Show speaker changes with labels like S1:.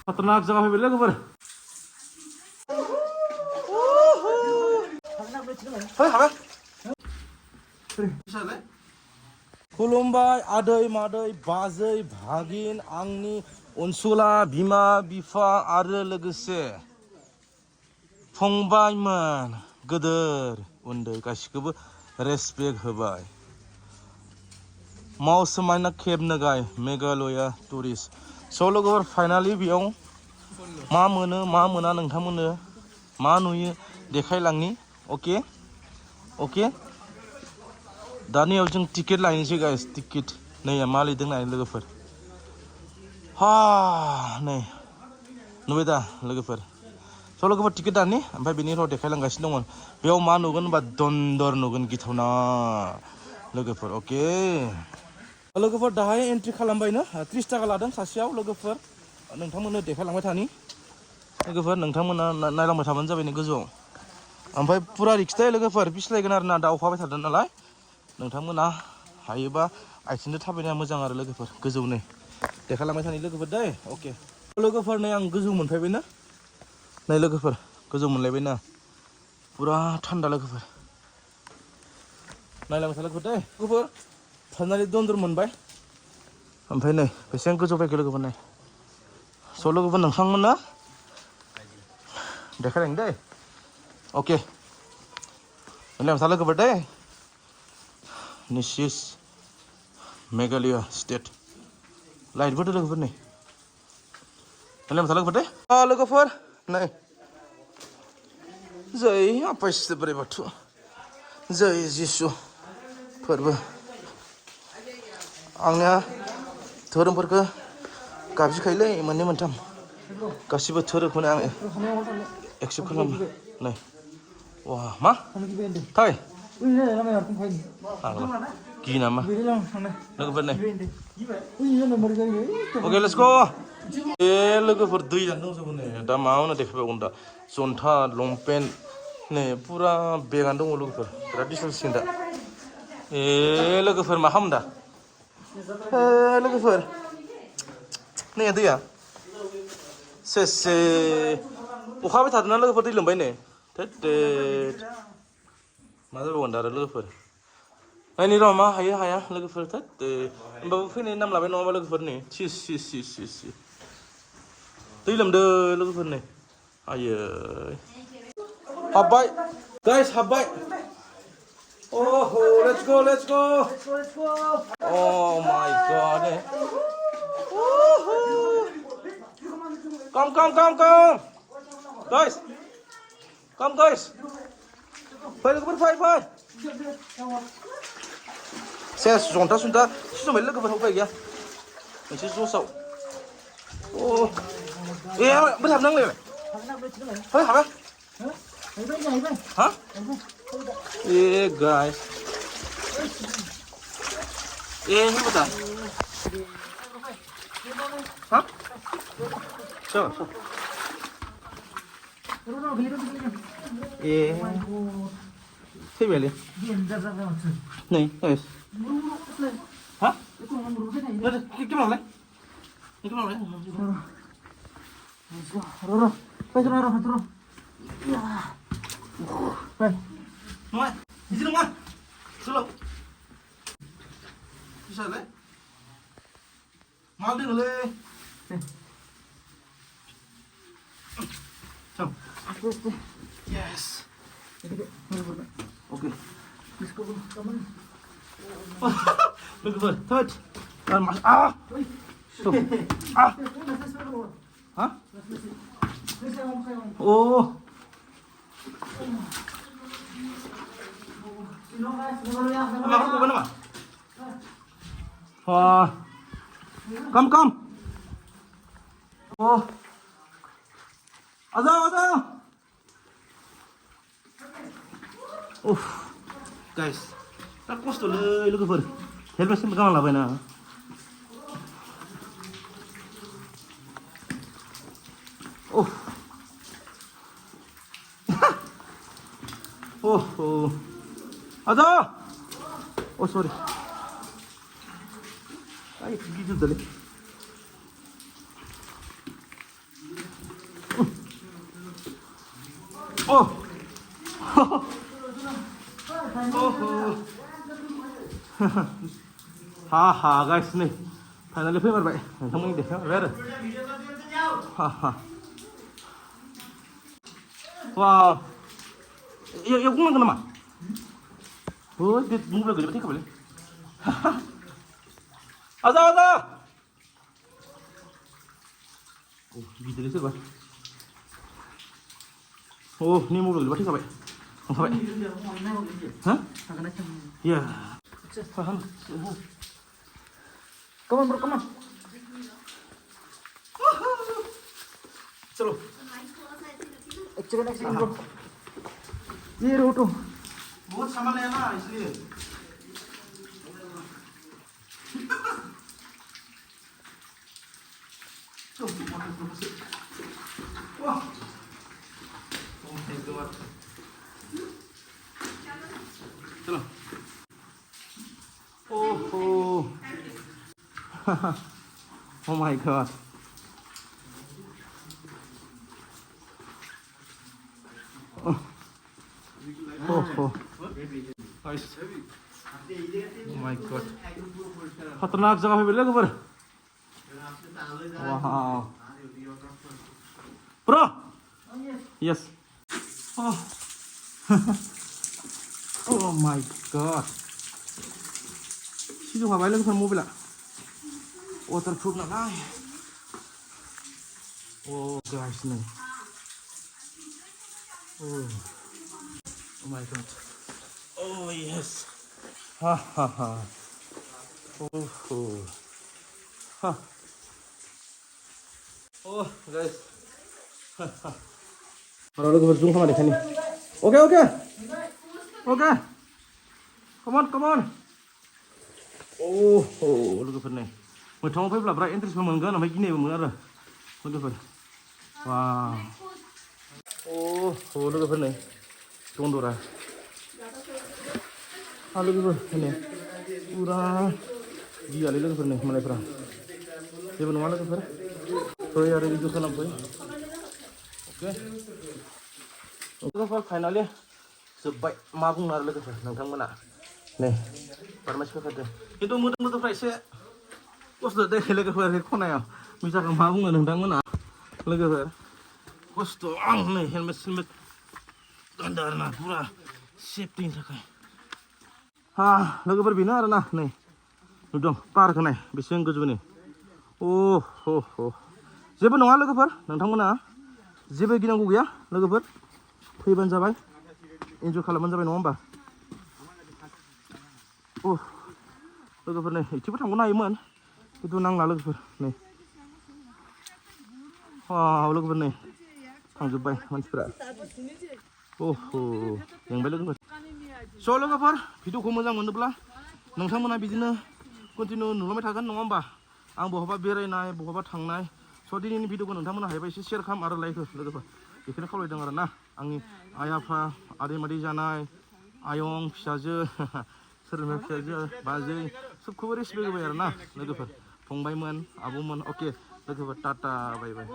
S1: Khatanak jaga faibai logoफोर Hei habai खुलुमबाय आदै मादै बाजै भागिन आंनि अनसुला बिमा बिफा आरो लोगोसे फंबायमोन गोदोर उन्दै गासिखौबो रेसपेक्ट होबाय मावसोमायना खेबनोगाय मेघालया टुरिस्ट स' लोगोफोर फाइनालि बेयाव मा मोनो मा मोना नोंथांमोननो मा नुयो देखायलांनि अके अके दानियाव जों टिकेट लायनोसै गाइस टिकेट नैया मा लिरदों नाय लोगोफोर हा नै नुबाय दा लोगोफोर स' लोगोफोर टिकेट दानि ओमफ्राय बेनि उनाव देखायलांगासिनो दंमोन बेयाव मा नुगोन होनबा दन्दर नुगोन गिथावना लोगोफोर अके लोगोफोर दाहाय एन्ट्रि खालामबायनो 30 थाखा लादों सासेयाव लोगोफोर नोंथांमोननो देखायलांबाय थानि लोगोफोर नोंथांमोना नायलांबाय थाबानो जाबाय गोजौआव ओमफ्राय पुरा रिक्स दे लोगोफोर फिस्लायगोन आरो ना दा अखाबाय थादों नालाय नोंथांमोना हायोबा आथिंजों थाबायनाया मोजां आरो लोगोफोर गोजौनि देखायलांबाय थानि लोगोफोर दै अके लोगोफोर नै आं गोजौ मोनफैबायना नै लोगोफोर गोजौ मोनलायबायना पुरा थान्दा लोगोफोर नायलांबाय था लोगोफोर दै लोगोफोर फाइनालि दन्दर मोनबाय ओमफ्राय नै बेसेबां गोजौ फैखो लोगोफोर नै स' लोगोफोर नोंथांमोना देखायलांनि दै अके नायलांबाय था लोगोफोर दै This is Meghalaya state. Light betul लोगोफोर नै नायलांबाय था लोगोफोर दै लोगोफोर नै जै आफा इसोर बोराइ बाथौ जै जिसु फोरबो आंनिया धोरोमफोरखौ गाबज्रिखायोलै मोननै मोनथाम गासिबो धोरोमखौनो आं एक्सेप्ट खालामो नै वा मा थाय गियो नामा लोगोफोर नै अके लेट्स गो ए लोगोफोर दै जानो दंजोबो नै दा मायावनो देखायबावगोन दा जन्था लंपेन्ट नै पुरा बेगानो दङ लोगोफोर बिराद डिसटेन्ससिन दा ए लोगोफोर मा खालामो दा लोगोफोर नै दैया सेसे अखा हाबाय थादोंना लोगोफोर दै लोमबाय नै थोद मा जाबावगोन दा आरो लोगोफोर नायनि र' मा हायो हाया लोगोफोर थोद होमबाबो फैनायनि नाम लाबाय नङाबा लोगोफोर नै सि दै लोमदो लोगोफोर नै आयै हाबबाय गाइस हाबबाय ओहो let's go oh my god come guys fai लोगोफोर fai सेस जन्था सुन्था सुजोबबाय लोगोफोर उपाय गैया मोनसे जसाव ए बोरै हाबनांलायबाय फै हाबा हा ए गाइस ए होनबा दा हा चल ए फैबायलै नै गाइस हा gimana yes oke look third hah oh come oh azal guys tak kosto le logoफोर helmet sih pegang labaina oh ada oh sorry ay gitu dali Oh. Oh. Haha guys nih. Finally faimarबाय नोंथांमोननि देखायबाय आरो हाहा wow iya bukan nama oh dia mobil gede berarti kebalik ada oh gitu sih gua oh ini mobil gede berarti kebalik hah iya paham come on bro come on चलो actually bro ये रोटो बहुत सामान है ना इसलिए वाह चलो ओहो oh my god oh guys oh my god खतरनाक जगह पे मिले ऊपर wow bro yes oh oh my god sih juga balik sama mobil lah waterproof na lang oh guys nih oh my god oh yes ha ha ha oh ha oh guys Baru lu berzoom sama deh sini oke come on oh logoफोर नै मोथाङाव फैब्ला बिराद इन्टारेस्टबो मोनगोन ओमफ्राय गिनायबो मोनो आरो लोगोफोर वाव लोगोफोर नै दन्दरा लोगोफोर नै पुरा गियालै लोगोफोर नै मालायफ्रा जेबो नङा लोगोफोर फै आरो भिडिअ खालामफै अके लोगोफोर फाइनालि जोब्बाय मा बुंनो आरो लोगोफोर नोंथांमोना नै बारमासि फैखादों खिन्थु मोदोमफ्रा एसे खस्थ' दे लोगोफोर खनायाव मिसाखौ मा बुंनो नोंथांमोना लोगोफोर खस्थ' आं नै हेलमेट गानदों आरोना पुरा सेफटिनि थाखाय लोगोफोर बेनो आरोना नै नुदों पार्क होनाय बेसेबां गोजौनि जेबो नङा लोगोफोर नोंथांमोना जेबो गिनांगौ गैया लोगोफोर फैबानो जाबाय इन्जय खालामबानो जाबाय नङा होमबा लोगोफोर नै इथिंबो थांगनो हायोमोन खिन्थु नांला लोगोफोर नै लोगोफोर नै थांजोब्बाय मानसिफोरा मेंबाय लोगोफोर स' लोगोफोर भिडिअखौ मोजां मोनोब्ला नोंथांमोना बिदिनो कन्टिनिउ नुलांबाय थागोन नङा होमबा आं बहाबा बेरायनाय बहाबा थांनाय स' दिनैनि भिडिअखौ नोंथांमोना हायोबा एसे शेयार खालाम आरो लाइक हो लोगोफोर बेखौनो खावलायदों आरो ना आंनि आइ आफा आदै मादै जानाय आयं फिसाजो सोरनिबा फिसाजो बाजै सबखौबो रेसपेक्ट होबाय आरो ना लोगोफोर फंबायमोन आब'मोन अके लोगोफोर टाटा बाय बाय